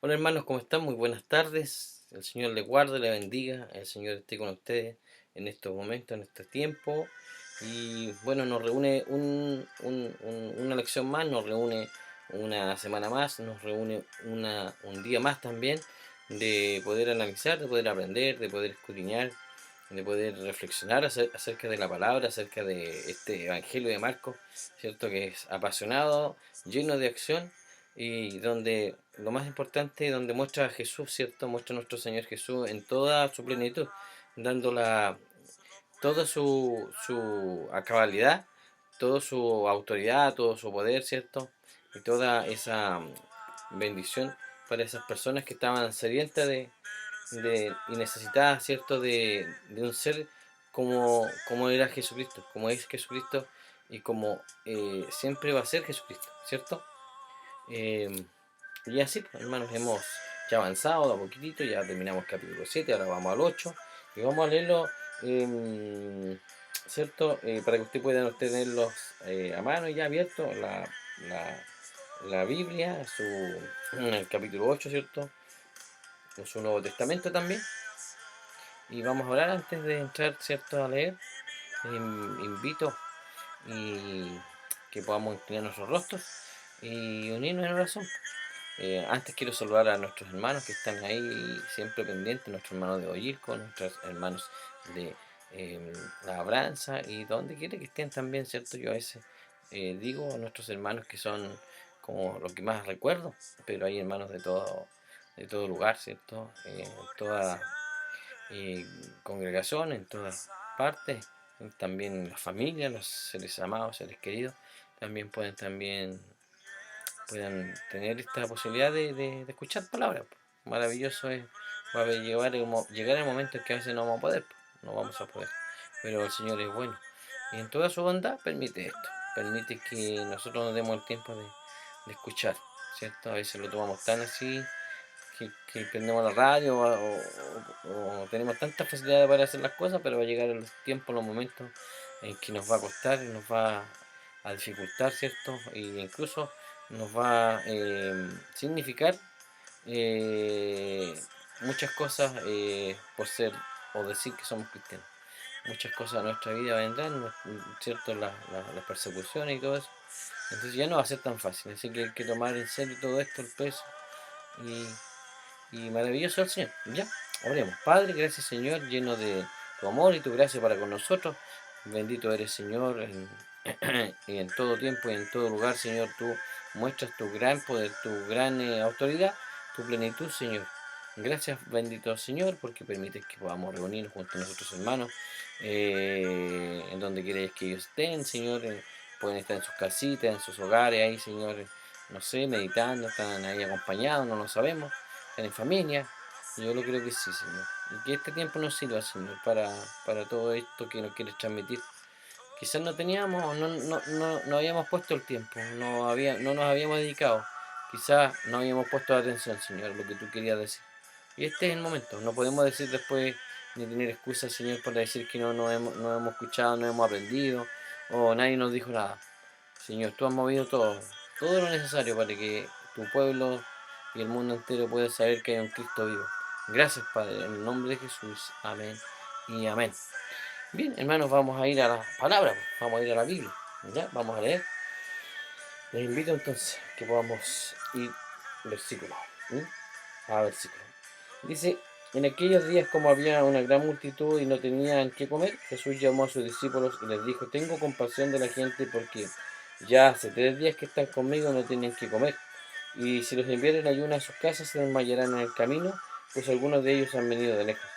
Hola hermanos, ¿cómo están? Muy buenas tardes. El Señor les guarde, les bendiga. El Señor esté con ustedes en estos momentos, en este tiempo. Y bueno, nos reúne una lección más, nos reúne una semana más, nos reúne un día más también de poder analizar, de poder aprender, de poder escudriñar, de poder reflexionar acerca de la palabra, acerca de este Evangelio de Marcos, ¿cierto? Que es apasionado, lleno de acción y donde lo más importante, donde muestra a Jesús, ¿cierto? Muestra a nuestro Señor Jesús en toda su plenitud, dándola toda su cabalidad, toda su autoridad, todo su poder, ¿cierto? Y toda esa bendición para esas personas que estaban sedientas y necesitadas, ¿cierto? De un ser como era Jesucristo, como es Jesucristo y como siempre va a ser Jesucristo, ¿cierto? Eh, y así, pues, hermanos, hemos ya avanzado a poquitito, ya terminamos el capítulo 7, ahora vamos al 8 y vamos a leerlo, ¿cierto? Para que usted pueda tenerlos a mano y ya abierto la, la Biblia, el capítulo 8, ¿cierto? Con su Nuevo Testamento también. Y vamos a orar antes de entrar, ¿cierto? A leer. Invito y que podamos inclinar nuestros rostros y unirnos en oración. Antes quiero saludar a nuestros hermanos que están ahí siempre pendientes, nuestros hermanos de Oyilco, nuestros hermanos de La Abranza y donde quiera que estén también, ¿cierto? Yo a veces digo a nuestros hermanos que son como los que más recuerdo, pero hay hermanos de todo lugar, ¿cierto? Toda eh, congregación, en todas partes, también las familias, los seres amados, seres queridos, también puedan tener esta posibilidad de escuchar palabras. Maravilloso es llegar el momento en que a veces no vamos a poder, no vamos a poder, pero el Señor es bueno y en toda su bondad permite esto, permite que nosotros nos demos el tiempo de escuchar, ¿cierto? A veces lo tomamos tan así que prendemos la radio o tenemos tanta facilidad para hacer las cosas, pero va a llegar el tiempo, los momentos en que nos va a costar, nos va a dificultar, ¿cierto? E incluso nos va a significar eh, muchas cosas por ser o decir que somos cristianos. Muchas cosas de nuestra vida vendrán, ¿cierto? Las persecuciones y todo eso. Entonces ya no va a ser tan fácil, así que hay que tomar en serio todo esto, el peso y maravilloso el Señor. Ya, oremos. Padre, gracias Señor, lleno de tu amor y tu gracia para con nosotros. Bendito eres Señor y en todo tiempo y en todo lugar, Señor, tú muestras tu gran poder, tu gran autoridad, tu plenitud, Señor. Gracias, bendito Señor, porque permites que podamos reunirnos junto a nuestros hermanos, en donde quieres que ellos estén, Señor. Pueden estar en sus casitas, en sus hogares, ahí, Señor, no sé, meditando, están ahí acompañados, no lo sabemos, están en familia. Yo lo creo que sí, Señor. Y que este tiempo nos sirva, Señor, para todo esto que nos quieres transmitir. Quizás no teníamos, no habíamos puesto el tiempo, no nos habíamos dedicado. Quizás no habíamos puesto la atención, Señor, a lo que tú querías decir. Y este es el momento. No podemos decir después ni tener excusas, Señor, para decir que no hemos escuchado, no hemos aprendido o nadie nos dijo nada. Señor, tú has movido todo lo necesario para que tu pueblo y el mundo entero pueda saber que hay un Cristo vivo. Gracias, Padre, en el nombre de Jesús. Amén y amén. Bien, hermanos, vamos a ir a la palabra, vamos a ir a la Biblia. ¿Ya? Vamos a leer. Les invito entonces que podamos ir versículo a versículo. Dice, en aquellos días como había una gran multitud y no tenían qué comer, Jesús llamó a sus discípulos y les dijo, tengo compasión de la gente porque ya hace 3 días que están conmigo y no tienen qué comer. Y si los enviaren ayuno a sus casas se desmayarán en el camino, pues algunos de ellos han venido de lejos.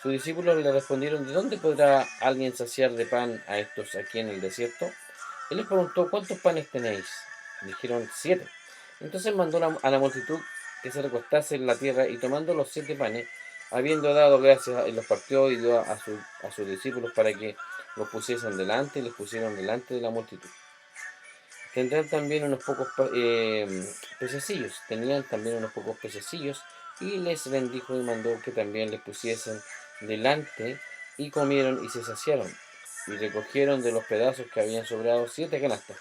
Sus discípulos le respondieron, ¿de dónde podrá alguien saciar de pan a estos aquí en el desierto? Él les preguntó, ¿cuántos panes tenéis? Dijeron, 7. Entonces mandó a la multitud que se recostase en la tierra y tomando los 7 panes, habiendo dado gracias, los partió y dio a sus discípulos para que los pusiesen delante y les pusieron delante de la multitud. Tendrán también unos pocos pececillos, tenían también unos pocos pececillos y les bendijo y mandó que también les pusiesen delante y comieron y se saciaron y recogieron de los pedazos que habían sobrado 7 canastas.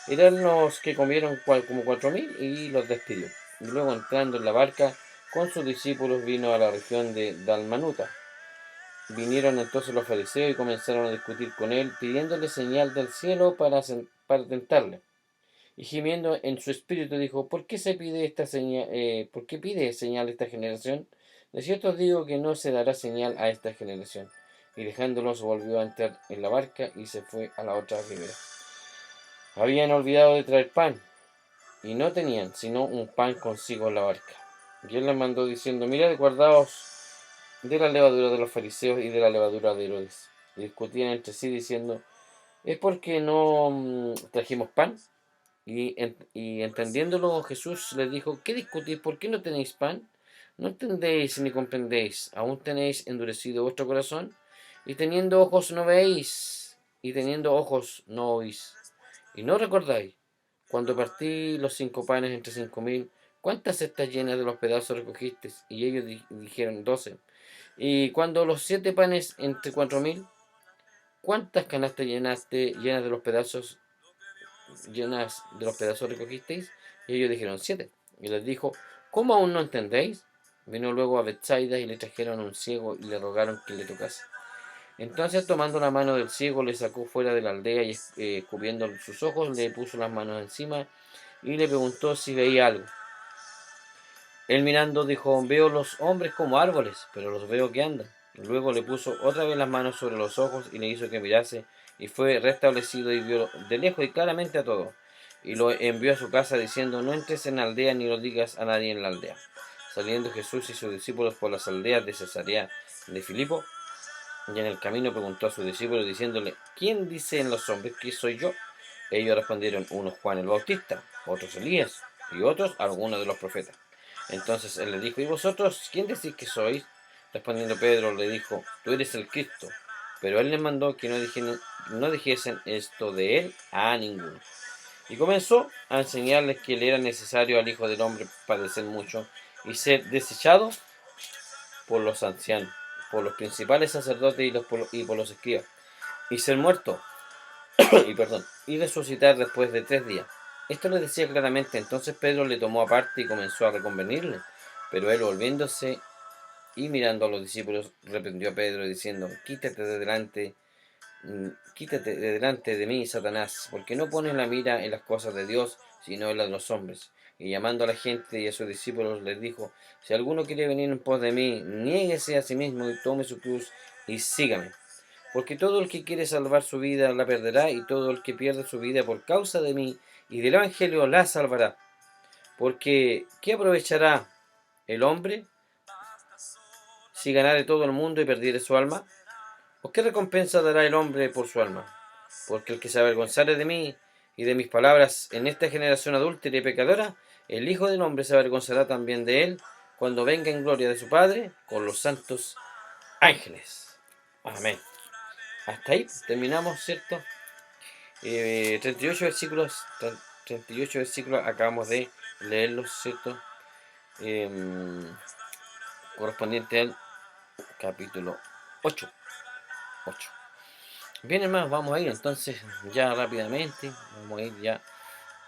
Eran los que comieron como 4.000 y los despidió. y luego entrando en la barca con sus discípulos vino a la región de Dalmanuta. Vinieron entonces los fariseos y comenzaron a discutir con él, pidiéndole señal del cielo para tentarle. Y gimiendo en su espíritu dijo, ¿por qué se pide esta señal, por qué pide señal esta generación? De cierto os digo que no se dará señal a esta generación. Y dejándolos volvió a entrar en la barca y se fue a la otra ribera. Habían olvidado de traer pan, y no tenían sino un pan consigo en la barca. Y él les mandó diciendo, mirad, guardaos de la levadura de los fariseos y de la levadura de Herodes. Y discutían entre sí diciendo, ¿es porque no trajimos pan? Y entendiéndolo Jesús les dijo, ¿qué discutís? ¿Por qué no tenéis pan? ¿No entendéis ni comprendéis? ¿Aún tenéis endurecido vuestro corazón? Y teniendo ojos no veis, y teniendo ojos no oís. Y no recordáis, cuando partí los 5 panes entre 5000, ¿cuántas cestas llenas de los pedazos recogisteis? Y ellos dijeron 12. Y cuando los 7 panes entre 4000, ¿cuántas canastas llenas de los pedazos recogisteis? Y ellos dijeron 7. Y les dijo, ¿cómo aún no entendéis? Vino luego a Bethsaida y le trajeron un ciego y le rogaron que le tocase. Entonces tomando la mano del ciego le sacó fuera de la aldea y cubriendo sus ojos le puso las manos encima y le preguntó si veía algo. Él mirando dijo, veo los hombres como árboles, pero los veo que andan. Y luego le puso otra vez las manos sobre los ojos y le hizo que mirase, y fue restablecido y vio de lejos y claramente a todos. Y lo envió a su casa diciendo, no entres en la aldea ni lo digas a nadie en la aldea. Saliendo Jesús y sus discípulos por las aldeas de Cesarea de Filipo, y en el camino preguntó a sus discípulos diciéndole, ¿quién dicen los hombres que soy yo? Ellos respondieron, unos Juan el Bautista, otros Elías, y otros algunos de los profetas. Entonces él le dijo, ¿y vosotros quién decís que sois? Respondiendo Pedro le dijo, tú eres el Cristo. Pero él les mandó que no dijesen esto de él a ninguno. Y comenzó a enseñarles que le era necesario al Hijo del Hombre padecer mucho y ser desechado por los ancianos, por los principales sacerdotes y por los escribas, y ser muerto y resucitar después de 3 días. Esto le decía claramente. Entonces Pedro le tomó aparte y comenzó a reconvenirle. Pero él, volviéndose y mirando a los discípulos, reprendió a Pedro diciendo, quítate de delante de mí, Satanás, porque no pones la mira en las cosas de Dios, sino en las de los hombres. Y llamando a la gente y a sus discípulos les dijo, si alguno quiere venir en pos de mí, niéguese a sí mismo y tome su cruz y sígame. Porque todo el que quiere salvar su vida la perderá, y todo el que pierde su vida por causa de mí y del Evangelio la salvará. Porque ¿qué aprovechará el hombre si ganare todo el mundo y perdiere su alma? ¿O qué recompensa dará el hombre por su alma? Porque el que se avergonzare de mí y de mis palabras en esta generación adúltera y pecadora, el Hijo del Hombre se avergonzará también de él cuando venga en gloria de su Padre con los santos ángeles. Amén. Hasta ahí terminamos, ¿cierto? 38 versículos, 38 versículos acabamos de leerlos, ¿cierto? Correspondiente al capítulo 8. Bien, hermanos, vamos a ir entonces ya rápidamente, vamos a ir ya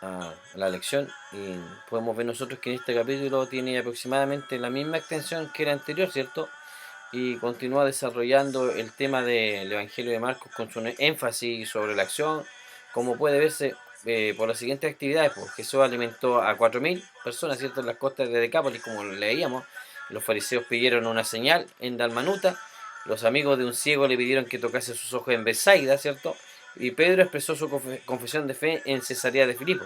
a la lección, y podemos ver nosotros que en este capítulo tiene aproximadamente la misma extensión que el anterior, ¿cierto? Y continúa desarrollando el tema del Evangelio de Marcos con su énfasis sobre la acción, como puede verse por las siguientes actividades. Pues Jesús alimentó a 4000 personas, ¿cierto?, en las costas de Decápolis, como leíamos. Los fariseos pidieron una señal en Dalmanuta. Los amigos de un ciego le pidieron que tocase sus ojos en Bethsaida, ¿cierto? Y Pedro expresó su confesión de fe en Cesarea de Filipo.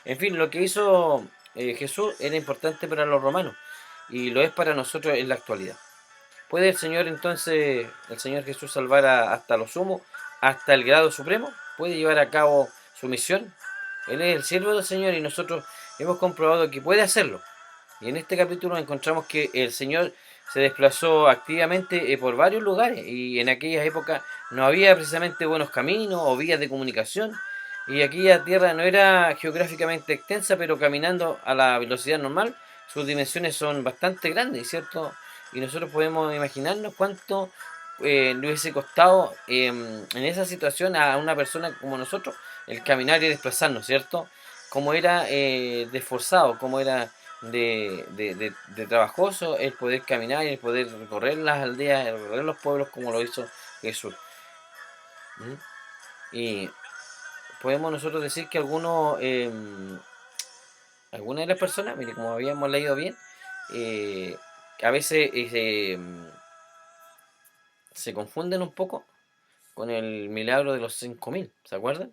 En fin, lo que hizo Jesús era importante para los romanos y lo es para nosotros en la actualidad. ¿Puede el Señor entonces, el Señor Jesús, salvar hasta lo sumo, hasta el grado supremo? ¿Puede llevar a cabo su misión? Él es el siervo del Señor y nosotros hemos comprobado que puede hacerlo. Y en este capítulo encontramos que el Señor se desplazó activamente por varios lugares, y en aquellas épocas no había precisamente buenos caminos o vías de comunicación, y aquella tierra no era geográficamente extensa, pero caminando a la velocidad normal, sus dimensiones son bastante grandes, ¿cierto? Y nosotros podemos imaginarnos cuánto le hubiese costado en esa situación a una persona como nosotros el caminar y desplazarnos, ¿cierto? Cómo era de esforzado, cómo era de trabajoso el poder caminar y el poder recorrer las aldeas, el recorrer los pueblos como lo hizo Jesús. ¿Mm? Y podemos nosotros decir que algunas de las personas, mire, como habíamos leído bien, eh, a veces se confunden un poco con el milagro de los 5.000, ¿se acuerdan?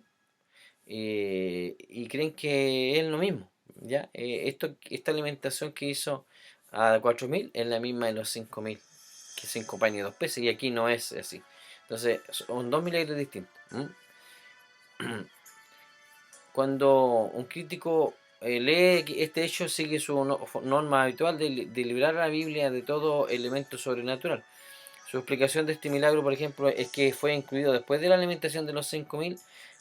Y creen que es lo mismo, ¿ya? Esta alimentación que hizo a 4.000 es la misma de los 5.000, que 5 panes y 2 peces, y aquí no es así. Entonces, son dos milagros distintos. Cuando un crítico lee que este hecho, sigue su norma habitual de librar a la Biblia de todo elemento sobrenatural. Su explicación de este milagro, por ejemplo, es que fue incluido después de la alimentación de los 5.000.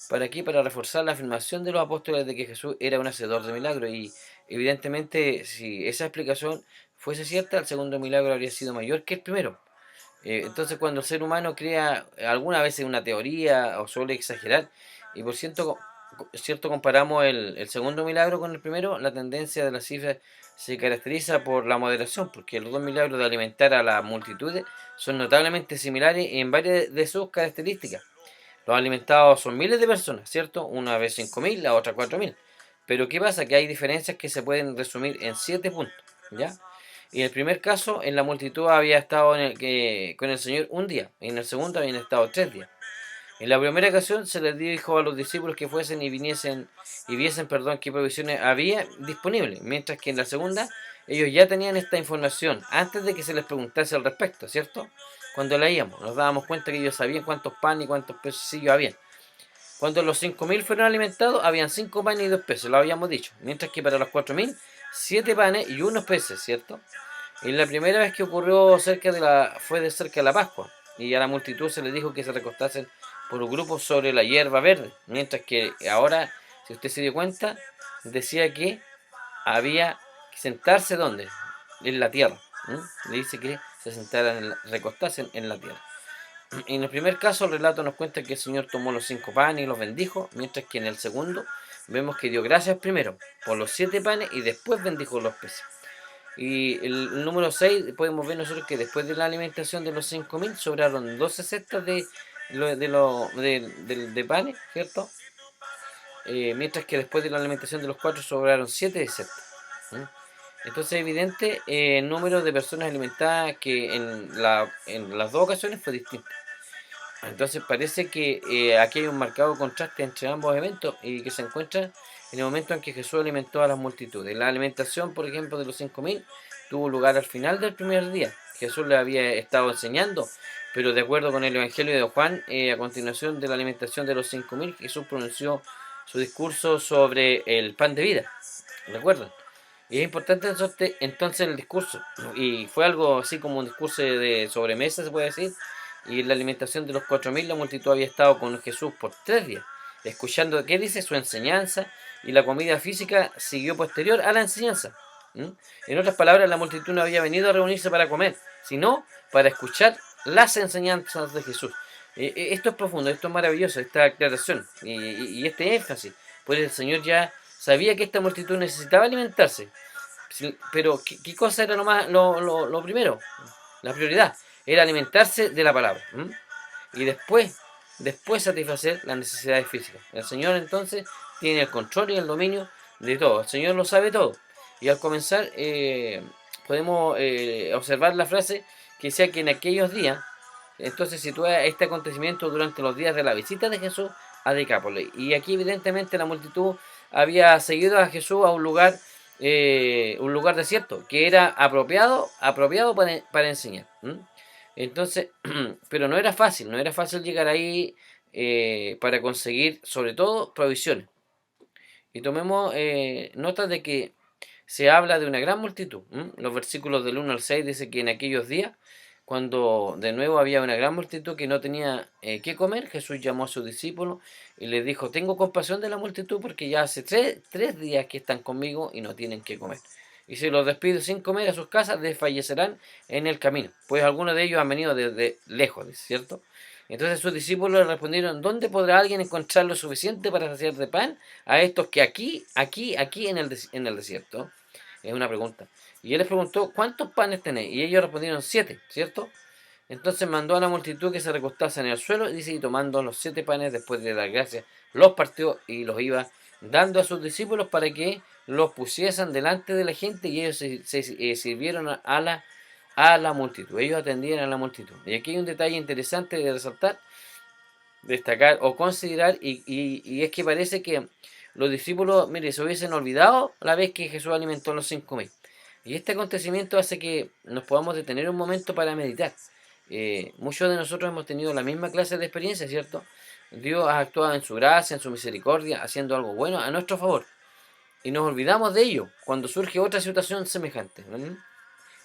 ¿Para qué? Para reforzar la afirmación de los apóstoles de que Jesús era un hacedor de milagros. Y evidentemente, si esa explicación fuese cierta, el segundo milagro habría sido mayor que el primero. Entonces, cuando el ser humano crea alguna vez una teoría o suele exagerar, y por cierto comparamos el segundo milagro con el primero, la tendencia de las cifras se caracteriza por la moderación, porque los dos milagros de alimentar a las multitudes son notablemente similares en varias de sus características. Los alimentados son miles de personas, ¿cierto? Una vez 5.000, la otra 4.000. Pero ¿qué pasa? Que hay diferencias que se pueden resumir en 7 puntos, ¿ya? Y en el primer caso, en la multitud había estado con el Señor un día, y en el segundo habían estado 3 días. En la primera ocasión se les dijo a los discípulos que fuesen y viniesen y viesen, qué provisiones había disponibles, mientras que en la segunda ellos ya tenían esta información antes de que se les preguntase al respecto, ¿cierto? Cuando leíamos, nos dábamos cuenta que ellos sabían cuántos panes y cuántos pececillos habían. Cuando los 5.000 fueron alimentados, habían 5 panes y 2 peces, lo habíamos dicho, mientras que para los 4.000, 7 panes y unos peces, ¿cierto? Y la primera vez que ocurrió fue de cerca de la Pascua, y a la multitud se les dijo que se recostasen por un grupo sobre la hierba verde, mientras que ahora, si usted se dio cuenta, decía que había que sentarse ¿dónde? En la tierra. Le dice que se sentaran, recostasen en la tierra. Y en el primer caso el relato nos cuenta que el Señor tomó los 5 panes y los bendijo, mientras que en el segundo vemos que dio gracias primero por los 7 panes y después bendijo los peces. Y el número 6 podemos ver nosotros que después de la alimentación de los 5.000 sobraron 12 cestas de panes, ¿cierto? Mientras que después de la alimentación de los 4 sobraron 7 cestas. Entonces es evidente el número de personas alimentadas que en las dos ocasiones fue distinto. Entonces parece que aquí hay un marcado contraste entre ambos eventos y que se encuentra en el momento en que Jesús alimentó a las multitudes. La alimentación, por ejemplo, de los 5.000 tuvo lugar al final del primer día. Jesús le había estado enseñando, pero de acuerdo con el Evangelio de Juan, a continuación de la alimentación de los 5.000, Jesús pronunció su discurso sobre el pan de vida. ¿Recuerdan? Y es importante entonces el discurso. Y fue algo así como un discurso de sobremesa, se puede decir. Y en la alimentación de los 4.000, la multitud había estado con Jesús por 3 días, escuchando qué dice su enseñanza, y la comida física siguió posterior a la enseñanza. En otras palabras, la multitud no había venido a reunirse para comer, sino para escuchar las enseñanzas de Jesús. Esto es profundo, esto es maravilloso, esta aclaración y este énfasis. Pues el Señor ya sabía que esta multitud necesitaba alimentarse. Pero, ¿qué cosa era lo primero? La prioridad era alimentarse de la palabra. Y después satisfacer las necesidades físicas. El Señor entonces tiene el control y el dominio de todo. El Señor lo sabe todo. Y al comenzar podemos observar la frase que decía que en aquellos días, entonces sitúa este acontecimiento durante los días de la visita de Jesús a Decápolis. Y aquí evidentemente la multitud había seguido a Jesús a un lugar desierto, que era apropiado para enseñar. Entonces, pero no era fácil llegar ahí para conseguir, sobre todo, provisiones. Y tomemos nota de que se habla de una gran multitud. Los versículos del 1 al 6 dice que en aquellos días, cuando de nuevo había una gran multitud que no tenía qué comer, Jesús llamó a sus discípulos y les dijo: tengo compasión de la multitud porque ya hace tres días que están conmigo y no tienen qué comer. Y si los despido sin comer a sus casas, desfallecerán en el camino, pues algunos de ellos han venido desde lejos, ¿cierto? Entonces sus discípulos le respondieron: ¿dónde podrá alguien encontrar lo suficiente para saciar de pan a estos que aquí en el desierto? Es una pregunta. Y él les preguntó, ¿cuántos panes tenéis? Y ellos respondieron 7, ¿cierto? Entonces mandó a la multitud que se recostase en el suelo, dice, y tomando los 7 panes después de dar gracias, los partió y los iba dando a sus discípulos para que los pusiesen delante de la gente, y ellos se sirvieron a la multitud. Ellos atendían a la multitud. Y aquí hay un detalle interesante de resaltar, destacar o considerar, y es que parece que los discípulos, mire, se hubiesen olvidado la vez que Jesús alimentó a los 5.000. Y este acontecimiento hace que nos podamos detener un momento para meditar. Muchos de nosotros hemos tenido la misma clase de experiencia, ¿cierto? Dios ha actuado en su gracia, en su misericordia, haciendo algo bueno a nuestro favor. Y nos olvidamos de ello cuando surge otra situación semejante.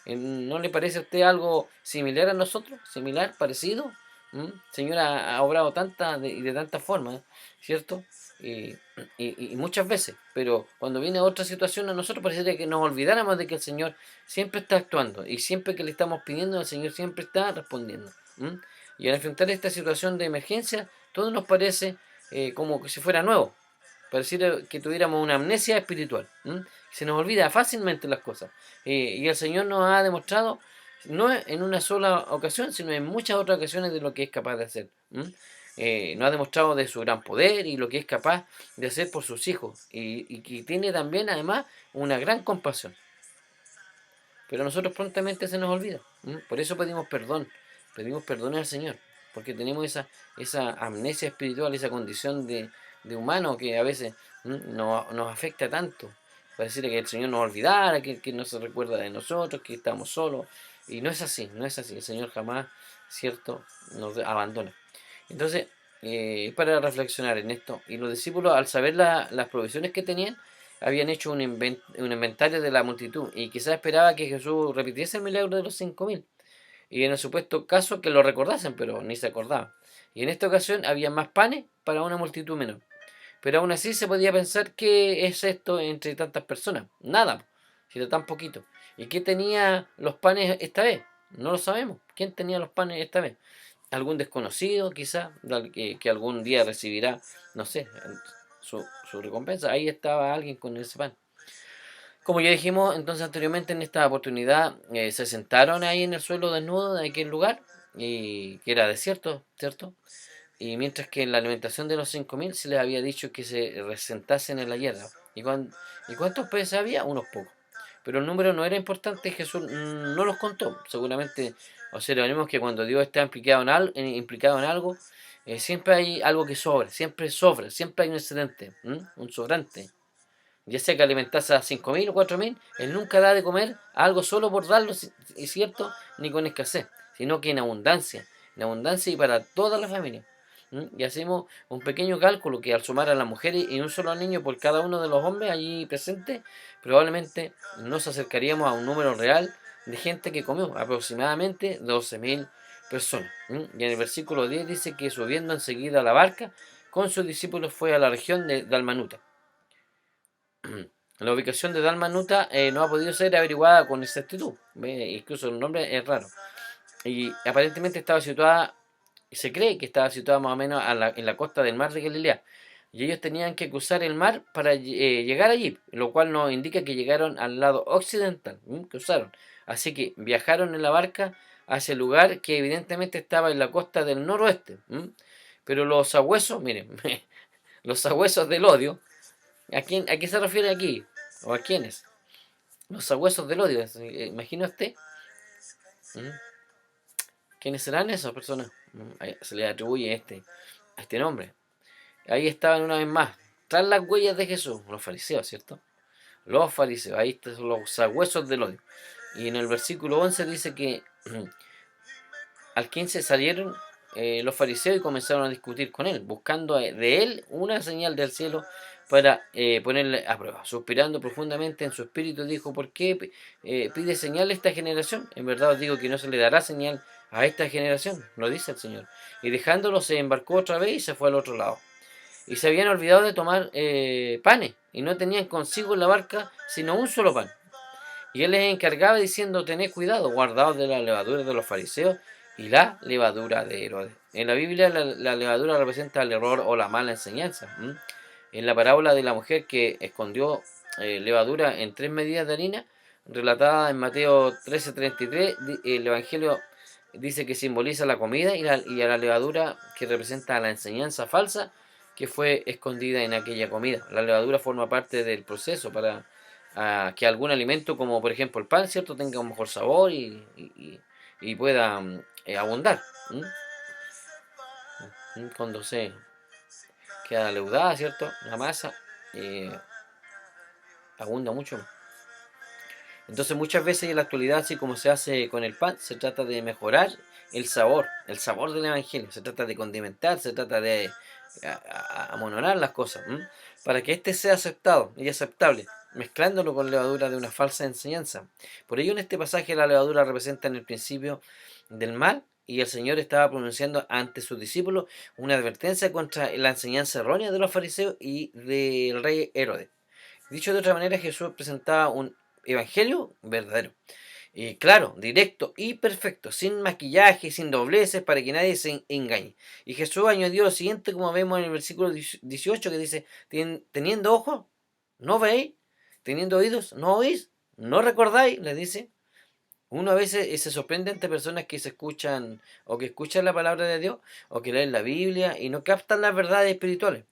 ¿No le parece a usted algo similar a nosotros? ¿Similar? ¿Parecido? Señor ha obrado y de tantas formas, ¿cierto? Y, y muchas veces, pero cuando viene otra situación a nosotros parecería que nos olvidáramos de que el Señor siempre está actuando, y siempre que le estamos pidiendo, el Señor siempre está respondiendo. Y al enfrentar esta situación de emergencia, todo nos parece como que si fuera nuevo. Pareciera que tuviéramos una amnesia espiritual. Se nos olvida fácilmente las cosas. Y el Señor nos ha demostrado, no en una sola ocasión, sino en muchas otras ocasiones, de lo que es capaz de hacer. Nos ha demostrado de su gran poder y lo que es capaz de hacer por sus hijos. Y que tiene también, además, una gran compasión. Pero a nosotros prontamente se nos olvida. Por eso pedimos perdón al Señor, porque tenemos esa amnesia espiritual, esa condición de humano que a veces nos afecta tanto. Pareciera que el Señor nos olvidara, que no se recuerda de nosotros, que estamos solos. Y no es así, no es así. El Señor jamás, ¿cierto?, nos abandona. Entonces, para reflexionar en esto, y los discípulos, al saber las provisiones que tenían, habían hecho un inventario de la multitud, y quizás esperaba que Jesús repitiese el milagro de los 5.000, y en el supuesto caso que lo recordasen, pero ni se acordaban. Y en esta ocasión había más panes para una multitud menor. Pero aún así se podía pensar, ¿qué es esto entre tantas personas? Nada, si era tan poquito. ¿Y qué tenía los panes esta vez? No lo sabemos. ¿Quién tenía los panes esta vez? Algún desconocido, quizá, que algún día recibirá, no sé, su recompensa. Ahí estaba alguien con ese pan. Como ya dijimos entonces anteriormente, en esta oportunidad se sentaron ahí en el suelo desnudo de aquel lugar, y que era desierto, ¿cierto? Y mientras que en la alimentación de los 5.000 se les había dicho que se sentasen en la hierba. ¿Y cuántos peces había? Unos pocos. Pero el número no era importante, Jesús no los contó. Seguramente observaremos que cuando Dios está implicado en algo, siempre hay algo que sobra, siempre hay un excedente, un sobrante. Ya sea que alimentase a 5.000 o 4.000, Él nunca da de comer algo solo por darlo, es cierto, ni con escasez, sino que en abundancia y para toda la familia. Y hacemos un pequeño cálculo que al sumar a las mujeres y un solo niño por cada uno de los hombres allí presentes, probablemente nos acercaríamos a un número real de gente que comió, aproximadamente 12.000 personas. Y en el versículo 10 dice que subiendo enseguida a la barca, con sus discípulos fue a la región de Dalmanuta. La ubicación de Dalmanuta no ha podido ser averiguada con exactitud, incluso el nombre es raro. Y aparentemente se cree que estaba situada más o menos en la costa del mar de Galilea. Y ellos tenían que cruzar el mar para llegar allí, lo cual nos indica que llegaron al lado occidental, cruzaron. Así que viajaron en la barca hacia el lugar que evidentemente estaba en la costa del noroeste. Pero los sagüesos, miren, los sagüesos del odio, ¿a qué se refiere aquí? ¿O a quiénes? Los sabuesos del odio, imagina usted. ¿Mm? ¿Quiénes serán esas personas? Se le atribuye a este nombre. Ahí estaban una vez más, tras las huellas de Jesús, los fariseos, ¿cierto? Los fariseos, ahí están los sabuesos del odio. Y en el versículo 11 dice que al 15 salieron los fariseos y comenzaron a discutir con él, buscando de él una señal del cielo para ponerle a prueba. Suspirando profundamente en su espíritu, dijo: ¿por qué pide señal esta generación? En verdad os digo que no se le dará señal a esta generación, lo dice el Señor. Y dejándolo se embarcó otra vez y se fue al otro lado. Y se habían olvidado de tomar panes, y no tenían consigo en la barca sino un solo pan. Y él les encargaba diciendo: tened cuidado, guardaos de la levadura de los fariseos y la levadura de Herodes. En la Biblia la levadura representa el error o la mala enseñanza. En la parábola de la mujer que escondió levadura en 3 medidas de harina, relatada en Mateo 13:33. El Evangelio dice que simboliza la comida y a la levadura, que representa la enseñanza falsa que fue escondida en aquella comida. La levadura forma parte del proceso para que algún alimento, como por ejemplo el pan, ¿cierto?, tenga un mejor sabor y pueda abundar. Cuando se queda leudada, ¿cierto?, la masa eh, abunda mucho más. Entonces muchas veces en la actualidad, así como se hace con el pan, se trata de mejorar el sabor del Evangelio, se trata de condimentar, se trata de amonorar las cosas, para que éste sea aceptado y aceptable, mezclándolo con levadura de una falsa enseñanza. Por ello en este pasaje la levadura representa en el principio del mal, y el Señor estaba pronunciando ante sus discípulos una advertencia contra la enseñanza errónea de los fariseos y del rey Herodes. Dicho de otra manera, Jesús presentaba un evangelio verdadero, claro, directo y perfecto, sin maquillaje, sin dobleces, para que nadie se engañe. Y Jesús añadió lo siguiente, como vemos en el versículo 18, que dice: teniendo ojos, no veis; teniendo oídos, no oís; no recordáis, le dice. Uno a veces se sorprende ante personas que se escuchan o que escuchan la palabra de Dios o que leen la Biblia y no captan las verdades espirituales.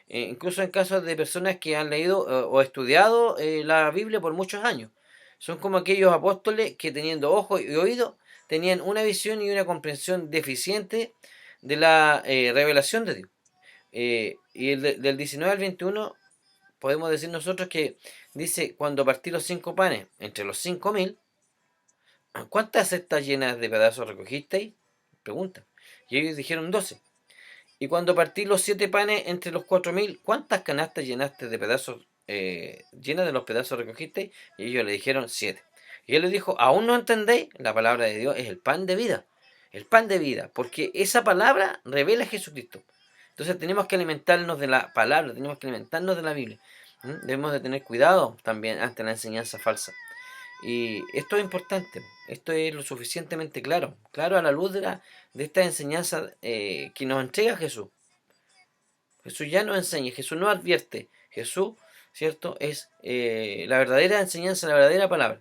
Incluso en casos de personas que han leído o estudiado la Biblia por muchos años. Son como aquellos apóstoles que, teniendo ojos y oídos, tenían una visión y una comprensión deficiente de la revelación de Dios. Y del 19 al 21 podemos decir nosotros que dice: cuando partí los 5 panes entre los 5.000, ¿cuántas cestas llenas de pedazos recogisteis?, pregunta. Y ellos dijeron 12. Y cuando partí los 7 panes entre los 4.000, ¿cuántas canastas llenaste de pedazos, llenas de los pedazos recogisteis? Y ellos le dijeron 7. Y él les dijo: ¿aún no entendéis? La palabra de Dios es el pan de vida. El pan de vida, porque esa palabra revela a Jesucristo. Entonces tenemos que alimentarnos de la palabra, tenemos que alimentarnos de la Biblia. Debemos de tener cuidado también ante la enseñanza falsa. Y esto es importante, esto es lo suficientemente claro, claro a la luz de esta enseñanza que nos entrega Jesús. Jesús ya nos enseña, Jesús no advierte, Jesús, ¿cierto?, es la verdadera enseñanza, la verdadera palabra.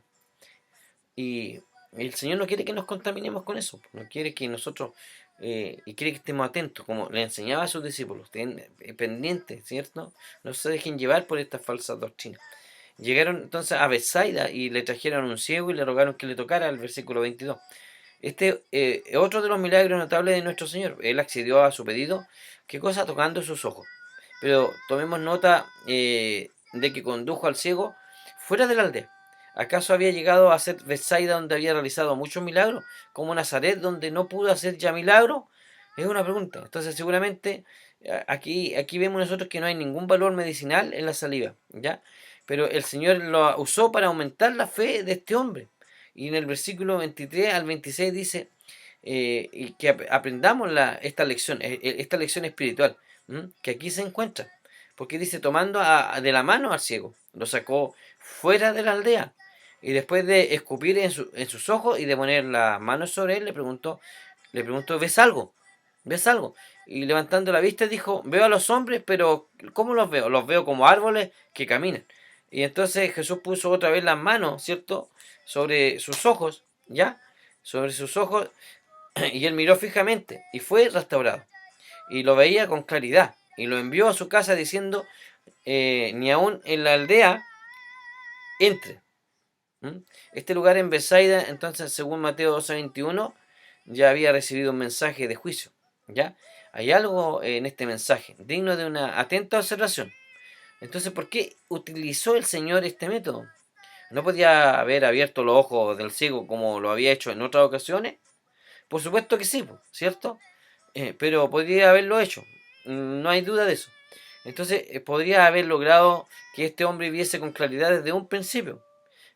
Y el Señor no quiere que nos contaminemos con eso, no quiere que nosotros, y quiere que estemos atentos, como le enseñaba a sus discípulos, estén pendientes, ¿cierto? No se dejen llevar por estas falsas doctrinas. Llegaron entonces a Bethsaida y le trajeron un ciego y le rogaron que le tocara, el versículo 22. Este es otro de los milagros notables de nuestro Señor. Él accedió a su pedido. ¿Qué cosa? Tocando sus ojos. Pero tomemos nota de que condujo al ciego fuera de la aldea. ¿Acaso había llegado a ser Bethsaida, donde había realizado muchos milagros, como Nazaret, donde no pudo hacer ya milagros? Es una pregunta. Entonces seguramente aquí vemos nosotros que no hay ningún valor medicinal en la saliva, ¿ya? Pero el Señor lo usó para aumentar la fe de este hombre. Y en el versículo 23 al 26 dice y que aprendamos esta lección espiritual, que aquí se encuentra. Porque dice: tomando de la mano al ciego, lo sacó fuera de la aldea. Y después de escupir en sus ojos y de poner las manos sobre él, le preguntó: ¿ves algo? ¿Ves algo? Y levantando la vista dijo: veo a los hombres, pero ¿cómo los veo? Los veo como árboles que caminan. Y entonces Jesús puso otra vez las manos, ¿cierto?, sobre sus ojos, ¿ya? Sobre sus ojos, y él miró fijamente y fue restaurado. Y lo veía con claridad. Y lo envió a su casa diciendo: ni aun en la aldea entre. Este lugar en Bethsaida, entonces, según Mateo 12:21, ya había recibido un mensaje de juicio, ¿ya? Hay algo en este mensaje digno de una atenta observación. Entonces, ¿por qué utilizó el Señor este método? ¿No podía haber abierto los ojos del ciego como lo había hecho en otras ocasiones? Por supuesto que sí, ¿cierto? Pero podría haberlo hecho, no hay duda de eso. Entonces, podría haber logrado que este hombre viese con claridad desde un principio.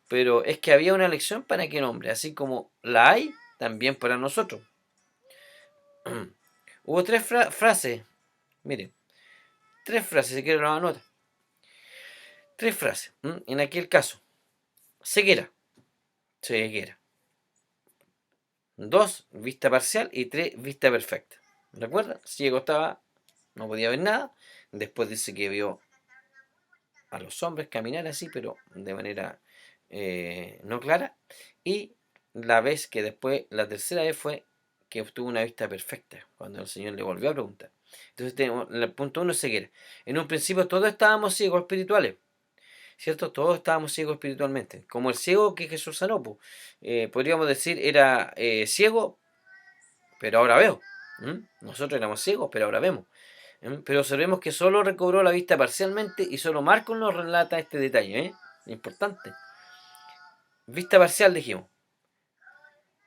Pero es que había una lección para aquel hombre, así como la hay también para nosotros. Hubo tres frases, miren, tres frases, si quieren lo anota. Tres frases, en aquel caso: ceguera, ceguera. 2, vista parcial, y 3, vista perfecta. ¿Recuerdan? Ciego estaba, no podía ver nada. Después dice que vio a los hombres caminar así, pero de manera no clara. Y la tercera vez fue que obtuvo una vista perfecta, cuando el Señor le volvió a preguntar. Entonces tenemos, el punto uno es ceguera. En un principio todos estábamos ciegos espirituales, ¿cierto? Todos estábamos ciegos espiritualmente, como el ciego que Jesús sanó, pues. Podríamos decir, era ciego, pero ahora veo. Nosotros éramos ciegos, pero ahora vemos. Pero observemos que solo recobró la vista parcialmente y solo Marcos nos relata este detalle, importante. Vista parcial, dijimos.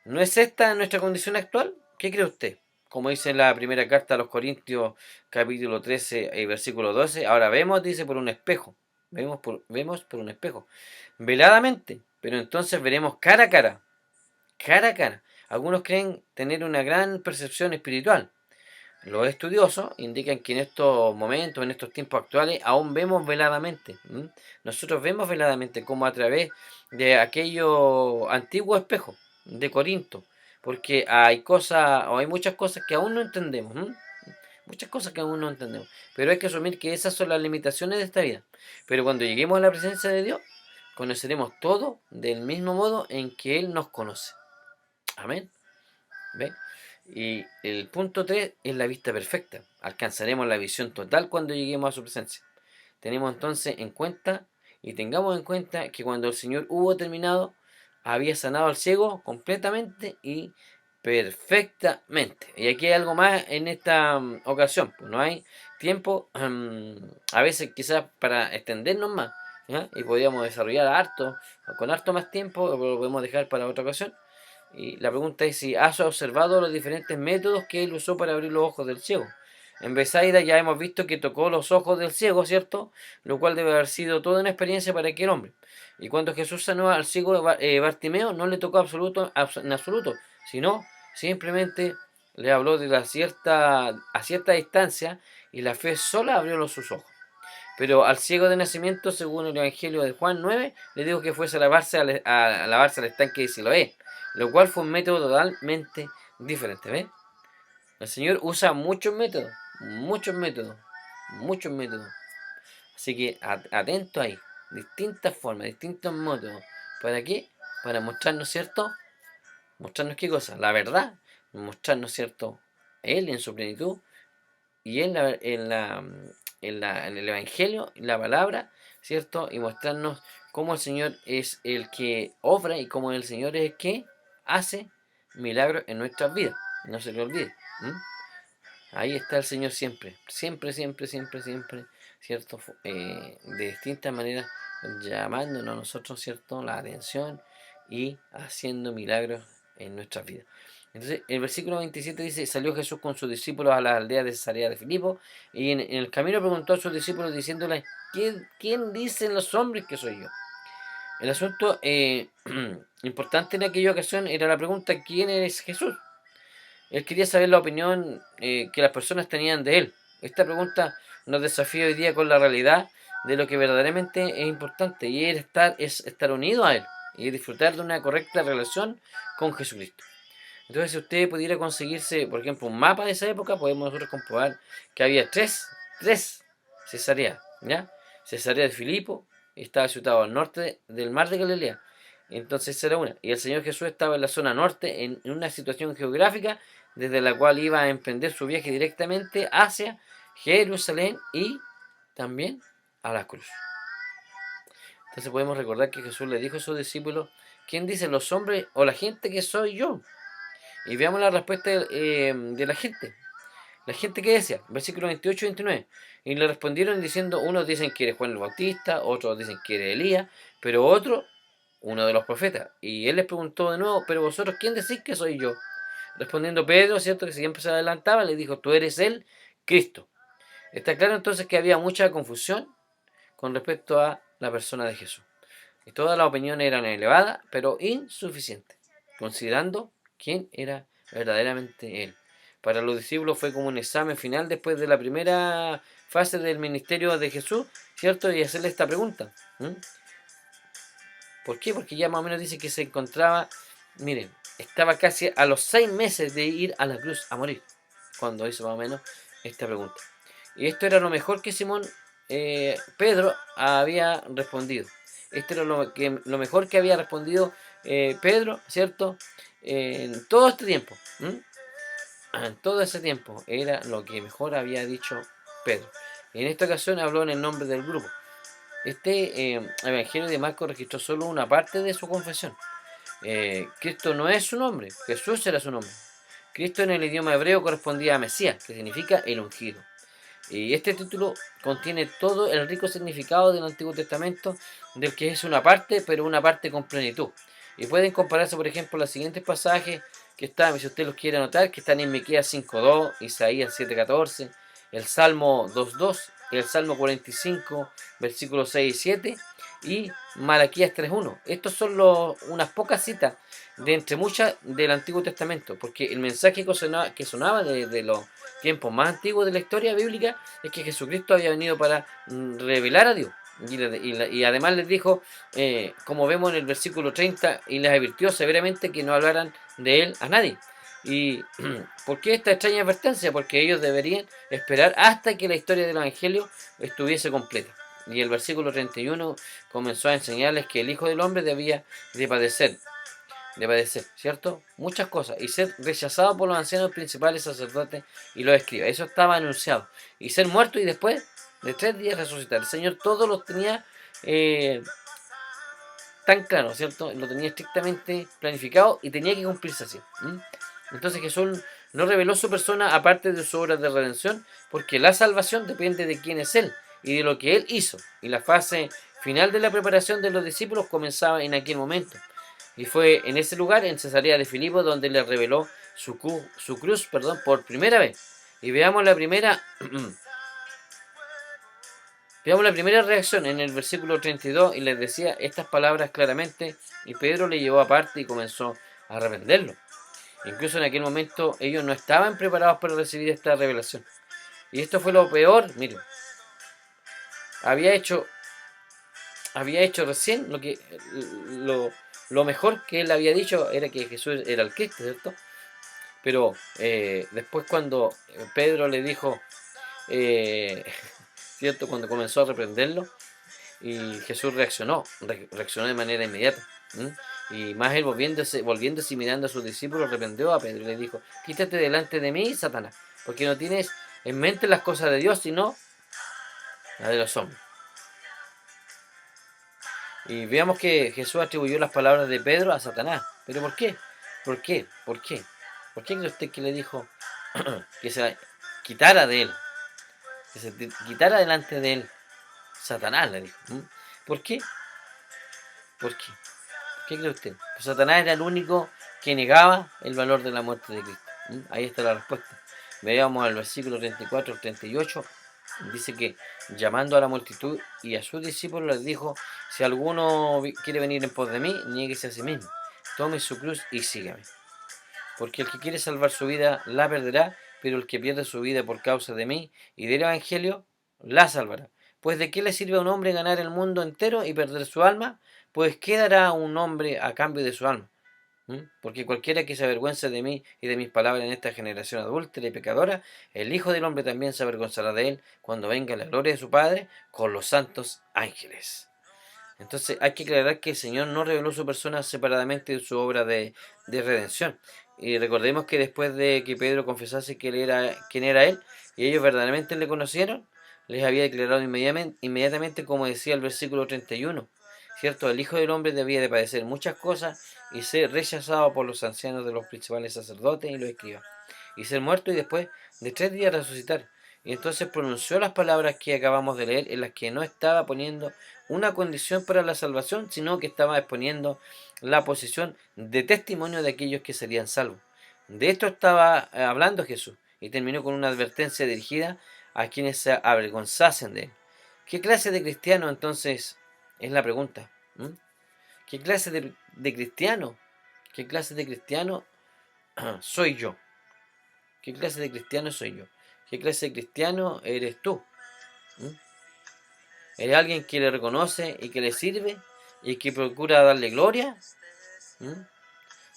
¿No es esta nuestra condición actual? ¿Qué cree usted? Como dice en la primera carta a los Corintios, capítulo 13, versículo 12, ahora vemos, dice, por un espejo. Vemos por un espejo. Veladamente, pero entonces veremos cara a cara. Cara a cara. Algunos creen tener una gran percepción espiritual. Los estudiosos indican que en estos momentos, en estos tiempos actuales, aún vemos veladamente. Nosotros vemos veladamente como a través de aquellos antiguos espejos de Corinto, porque hay cosas, o hay muchas cosas que aún no entendemos. Muchas cosas que aún no entendemos. Pero hay que asumir que esas son las limitaciones de esta vida. Pero cuando lleguemos a la presencia de Dios, conoceremos todo del mismo modo en que Él nos conoce. Amén. ¿Ve? Y el punto 3 es la vista perfecta. Alcanzaremos la visión total cuando lleguemos a su presencia. Tenemos entonces en cuenta y tengamos en cuenta que cuando el Señor hubo terminado, había sanado al ciego completamente y perfectamente. Y aquí hay algo más en esta ocasión. Pues no hay tiempo, a veces quizás para extendernos más. ¿Ya? Y podríamos desarrollar harto, con harto más tiempo, lo podemos dejar para otra ocasión. Y la pregunta es si has observado los diferentes métodos que él usó para abrir los ojos del ciego. En Besaida ya hemos visto que tocó los ojos del ciego, ¿cierto? Lo cual debe haber sido toda una experiencia para aquel hombre. Y cuando Jesús sanó al ciego Bartimeo, no le tocó en absoluto, sino simplemente le habló a cierta distancia y la fe sola abrió sus ojos. Pero al ciego de nacimiento, según el Evangelio de Juan 9, le dijo que fuese a lavarse al estanque de Siloé, lo cual fue un método totalmente diferente. ¿Ves? El Señor usa muchos métodos, muchos métodos, muchos métodos. Así que atento ahí, distintas formas, distintos métodos. ¿Para qué? Para mostrarnos, ¿cierto? Mostrarnos qué cosa, la verdad, mostrarnos, ¿cierto? Él en su plenitud y en el Evangelio, la palabra, ¿cierto? Y mostrarnos cómo el Señor es el que obra y cómo el Señor es el que hace milagros en nuestras vidas. No se le olvide. Ahí está el Señor siempre, siempre, siempre, siempre, siempre, ¿cierto? De distintas maneras llamándonos a nosotros, ¿cierto? La atención y haciendo milagros en nuestras vidas. Entonces, el versículo 27 dice, salió Jesús con sus discípulos a la aldea de Cesarea de Filipo, y en el camino preguntó a sus discípulos diciéndoles, ¿quién dicen los hombres que soy yo? El asunto importante en aquella ocasión era la pregunta, ¿quién es Jesús? Él quería saber la opinión que las personas tenían de él. Esta pregunta nos desafía hoy día con la realidad de lo que verdaderamente es importante, y es estar unido a él y disfrutar de una correcta relación con Jesucristo. Entonces, si usted pudiera conseguirse, por ejemplo, un mapa de esa época, podemos nosotros comprobar que había tres Cesarea, ¿ya? Cesarea de Filipo, estaba situado al norte del mar de Galilea. Entonces esa era una. Y el Señor Jesús estaba en la zona norte, en una situación geográfica desde la cual iba a emprender su viaje directamente hacia Jerusalén y también a la cruz. Entonces podemos recordar que Jesús le dijo a sus discípulos, ¿quién dicen los hombres o la gente que soy yo? Y veamos la respuesta de la gente. La gente que decía, versículos 28 y 29. Y le respondieron diciendo, unos dicen que eres Juan el Bautista, otros dicen que eres Elías, pero otro, uno de los profetas. Y él les preguntó de nuevo, pero vosotros, ¿quién decís que soy yo? Respondiendo Pedro, ¿cierto? Que siempre se adelantaba, le dijo, tú eres el Cristo. Está claro entonces que había mucha confusión con respecto a la persona de Jesús. Y todas las opiniones eran elevadas, pero insuficientes, considerando quién era verdaderamente él. Para los discípulos fue como un examen final después de la primera fase del ministerio de Jesús, ¿cierto? Y hacerle esta pregunta. ¿Por qué? Porque ya más o menos dice que se encontraba, miren, estaba casi a los 6 meses de ir a la cruz a morir, cuando hizo más o menos esta pregunta. Y esto era lo mejor que Simón Pedro había respondido. Este era lo mejor que había respondido Pedro, ¿cierto? En todo este tiempo. En todo ese tiempo era lo que mejor había dicho Pedro. En esta ocasión habló en el nombre del grupo. Este Evangelio de Marcos registró solo una parte de su confesión. Cristo no es su nombre, Jesús era su nombre. Cristo en el idioma hebreo correspondía a Mesías, que significa el ungido. Y este título contiene todo el rico significado del Antiguo Testamento, del que es una parte, pero una parte con plenitud. Y pueden compararse, por ejemplo, los siguientes pasajes que están, si usted los quiere anotar, que están en Miqueas 5.2, Isaías 7.14, el Salmo 2.2, el Salmo 45, versículos 6 y 7, y Malaquías 3.1. Estos son unas pocas citas de entre muchas del Antiguo Testamento, porque el mensaje que sonaba de los tiempos más antiguos de la historia bíblica es que Jesucristo había venido para revelar a Dios. Y además les dijo, como vemos en el versículo 30, y les advirtió severamente que no hablaran de él a nadie. ¿Y por qué esta extraña advertencia? Porque ellos deberían esperar hasta que la historia del Evangelio estuviese completa. Y el versículo 31 comenzó a enseñarles que el Hijo del Hombre debía de padecer, ¿cierto? Muchas cosas, y ser rechazado por los ancianos principales, sacerdotes y los escribas. Eso estaba anunciado. Y ser muerto y después de 3 días resucitar. El Señor todo lo tenía tan claro, ¿cierto? Lo tenía estrictamente planificado y tenía que cumplirse así. Entonces Jesús no reveló su persona aparte de su obra de redención, porque la salvación depende de quién es Él y de lo que Él hizo. Y la fase final de la preparación de los discípulos comenzaba en aquel momento. Y fue en ese lugar, en Cesarea de Filipo, donde le reveló su cruz, por primera vez. Y veamos la primera reacción en el versículo 32, y les decía estas palabras claramente, y Pedro le llevó aparte y comenzó a reprenderlo. Incluso en aquel momento ellos no estaban preparados para recibir esta revelación. Y esto fue lo peor, miren. Había hecho recién lo mejor que él había dicho era que Jesús era el Cristo, ¿cierto? Pero después cuando Pedro le dijo, ¿cierto? Cuando comenzó a reprenderlo, y Jesús reaccionó de manera inmediata. Y más él volviéndose y mirando a sus discípulos, reprendió a Pedro y le dijo, quítate delante de mí, Satanás, porque no tienes en mente las cosas de Dios, sino las de los hombres. Y veamos que Jesús atribuyó las palabras de Pedro a Satanás. ¿Pero por qué? ¿Por qué? ¿Por qué? ¿Por qué cree usted que le dijo que se quitara de él? Que se quitara delante de él. Satanás le dijo. ¿Por qué? ¿Por qué? ¿Por qué cree usted? Pues Satanás era el único que negaba el valor de la muerte de Cristo. Ahí está la respuesta. Veamos al versículo 34 al 38. Dice que llamando a la multitud y a sus discípulos les dijo, si alguno quiere venir en pos de mí, niéguese a sí mismo, tome su cruz y sígame. Porque el que quiere salvar su vida la perderá, pero el que pierde su vida por causa de mí y del Evangelio la salvará. Pues ¿de qué le sirve a un hombre ganar el mundo entero y perder su alma? Pues ¿qué dará un hombre a cambio de su alma? Porque cualquiera que se avergüence de mí y de mis palabras en esta generación adúltera y pecadora, el Hijo del Hombre también se avergonzará de él cuando venga la gloria de su Padre con los santos ángeles. Entonces hay que aclarar que el Señor no reveló su persona separadamente de su obra de redención. Y recordemos que después de que Pedro confesase que él era quién era él, y ellos verdaderamente le conocieron, les había declarado inmediatamente, como decía el versículo 31, ¿cierto? El Hijo del Hombre debía de padecer muchas cosas y ser rechazado por los ancianos de los principales sacerdotes y los escribas, y ser muerto y después de 3 días resucitar. Y entonces pronunció las palabras que acabamos de leer, en las que no estaba poniendo una condición para la salvación, sino que estaba exponiendo la posición de testimonio de aquellos que serían salvos. De esto estaba hablando Jesús, y terminó con una advertencia dirigida a quienes se avergonzasen de él. ¿Qué clase de cristiano entonces es la pregunta? ¿Qué clase de cristiano? ¿Qué clase de cristiano soy yo? ¿Qué clase de cristiano soy yo? ¿Qué clase de cristiano eres tú? ¿Eres alguien que le reconoce y que le sirve y que procura darle gloria?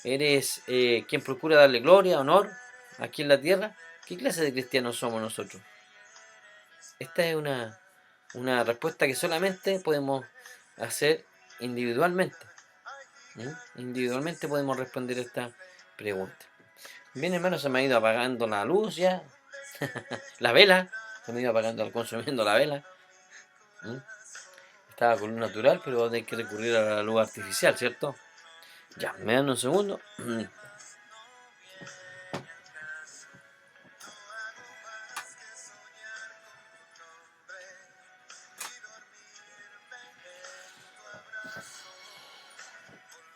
¿Eres quien procura darle gloria, honor aquí en la tierra? ¿Qué clase de cristianos somos nosotros? Esta es una una respuesta que solamente podemos hacer individualmente. Individualmente podemos responder esta pregunta. Bien, hermano, se me ha ido apagando la luz ya. La vela. Se me ha ido apagando, consumiendo la vela. Estaba con luz natural, pero hay que recurrir a la luz artificial, ¿cierto? Ya, me dan un segundo.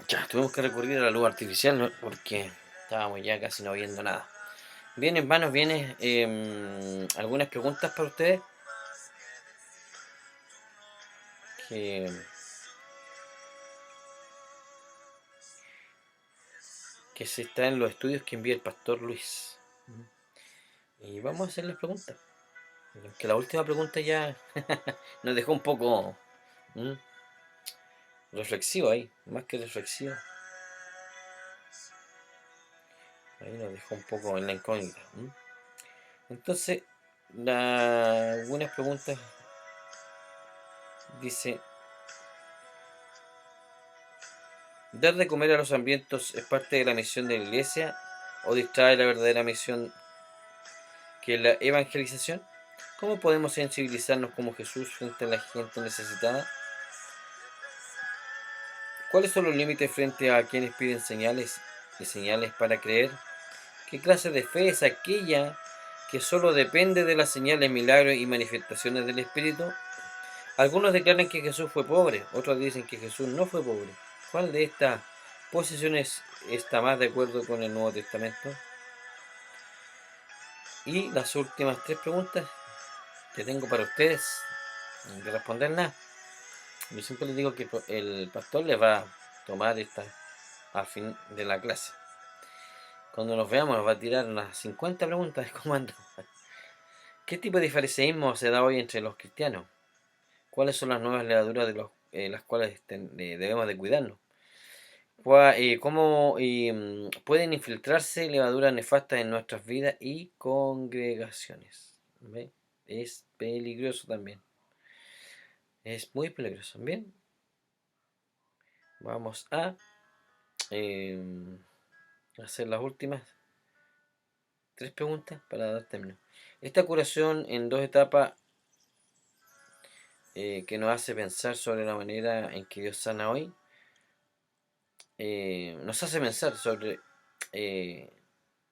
Ya, tuvimos que recurrir a la luz artificial, ¿no? Porque estábamos ya casi no viendo nada. Bien, hermanos, vienen algunas preguntas para ustedes que, que se está en los estudios que envía el pastor Luis. Y vamos a hacerles preguntas. Que la última pregunta ya nos dejó un poco reflexivo ahí, más que reflexivo. Ahí nos dejó un poco en la incógnita. Entonces, algunas preguntas dice: ¿dar de comer a los hambrientos es parte de la misión de la iglesia o distrae la verdadera misión que es la evangelización? ¿Cómo podemos sensibilizarnos como Jesús frente a la gente necesitada? ¿Cuáles son los límites frente a quienes piden señales y señales para creer? ¿Qué clase de fe es aquella que solo depende de las señales, milagros y manifestaciones del Espíritu? Algunos declaran que Jesús fue pobre, otros dicen que Jesús no fue pobre. ¿Cuál de estas posiciones está más de acuerdo con el Nuevo Testamento? Y las últimas tres preguntas que tengo para ustedes, de responderlas, yo siempre les digo que el pastor les va a tomar esta al fin de la clase. Cuando nos veamos nos va a tirar unas 50 preguntas de cómo andan. ¿Qué tipo de fariseísmo se da hoy entre los cristianos? ¿Cuáles son las nuevas levaduras de las cuales debemos de cuidarnos? ¿Cómo pueden infiltrarse levaduras nefastas en nuestras vidas y congregaciones? ¿Ve? Es peligroso también. Es muy peligroso. Bien. Vamos a hacer las últimas tres preguntas para dar término. Esta curación en dos etapas que nos hace pensar sobre la manera en que Dios sana hoy, nos hace pensar sobre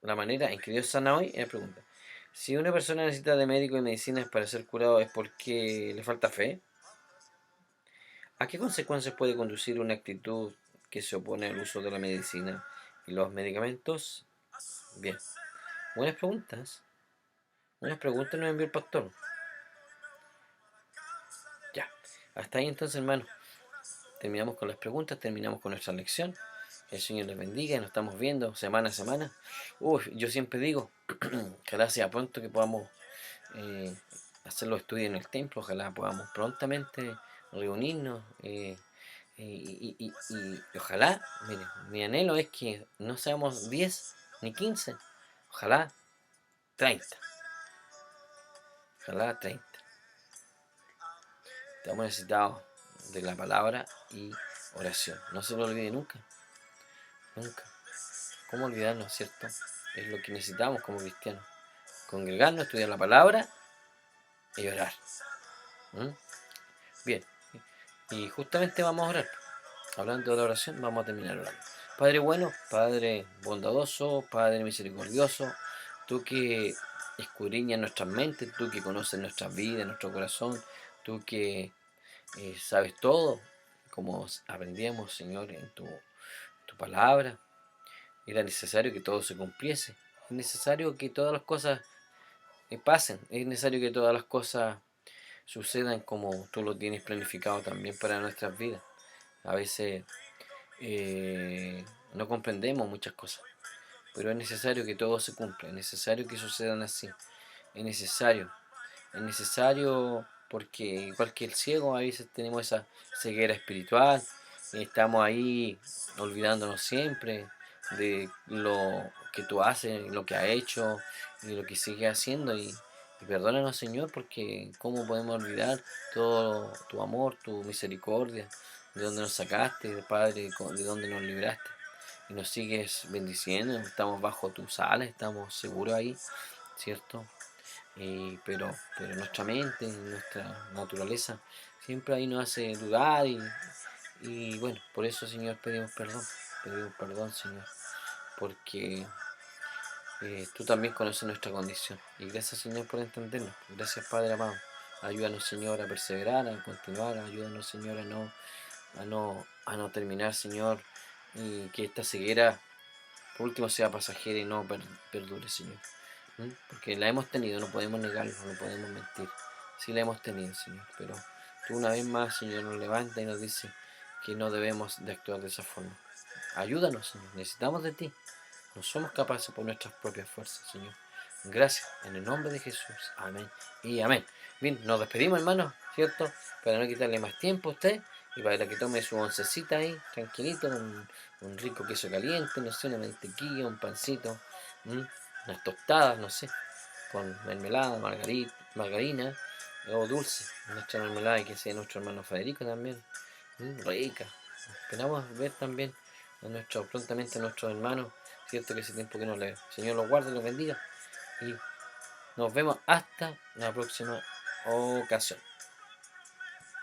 la manera en que Dios sana hoy. Es la pregunta: si una persona necesita de médicos y medicinas para ser curado, ¿es porque le falta fe? ¿A qué consecuencias puede conducir una actitud que se opone al uso de la medicina y los medicamentos? Bien, buenas preguntas. Buenas preguntas nos envió el pastor. Ya, hasta ahí entonces, hermano. Terminamos con las preguntas, terminamos con nuestra lección. El Señor les bendiga y nos estamos viendo semana a semana. Yo siempre digo que ojalá sea pronto que podamos hacer los estudios en el templo, ojalá podamos prontamente reunirnos y ojalá, mire, mi anhelo es que no seamos 10 ni 15, ojalá 30, ojalá 30. Estamos necesitados de la palabra y oración, no se lo olvide nunca, nunca. ¿Cómo olvidarnos, cierto? Es lo que necesitamos como cristianos, congregarnos, estudiar la palabra y orar. Bien, y justamente vamos a orar. Hablando de la oración, vamos a terminar orando. Padre bueno, Padre bondadoso, Padre misericordioso, tú que escudriñas nuestras mentes, tú que conoces nuestras vidas, nuestro corazón, tú que sabes todo, como aprendíamos, Señor, en tu palabra. Era necesario que todo se cumpliese, es necesario que todas las cosas pasen, es necesario que todas las cosas sucedan como tú lo tienes planificado también para nuestras vidas. A veces no comprendemos muchas cosas, pero es necesario que todo se cumpla, es necesario que sucedan así, es necesario porque igual que el ciego a veces tenemos esa ceguera espiritual, y estamos ahí olvidándonos siempre de lo que tú haces, lo que has hecho y lo que sigues haciendo y Y perdónanos, Señor, porque cómo podemos olvidar todo tu amor, tu misericordia, de donde nos sacaste, Padre, de donde nos libraste. Y nos sigues bendiciendo, estamos bajo tus alas, estamos seguros ahí, ¿cierto? Pero nuestra mente, nuestra naturaleza, siempre ahí nos hace dudar y bueno, por eso, Señor, pedimos perdón, Señor, porque tú también conoces nuestra condición. Y gracias, Señor, por entendernos. Gracias, Padre amado. Ayúdanos, Señor, a perseverar, a continuar. Ayúdanos, Señor, a no terminar, Señor. Y que esta ceguera, por último, sea pasajera y no perdure, Señor. Porque la hemos tenido, no podemos negarlo, no podemos mentir. Sí la hemos tenido, Señor. Pero tú una vez más, Señor, nos levanta y nos dice que no debemos de actuar de esa forma. Ayúdanos, Señor. Necesitamos de ti. No somos capaces por nuestras propias fuerzas, Señor. Gracias, en el nombre de Jesús. Amén y amén. Bien, nos despedimos, hermanos, ¿cierto? Para no quitarle más tiempo a usted y para que tome su oncecita ahí, tranquilito, con un rico queso caliente, no sé, una mantequilla, un pancito, unas tostadas, no sé, con mermelada, margarina o dulce. Nuestra mermelada y que sea nuestro hermano Federico también. Rica. Esperamos ver también prontamente a nuestros hermanos, cierto que ese tiempo que nos le. Señor los guarde, los bendiga y nos vemos hasta la próxima ocasión.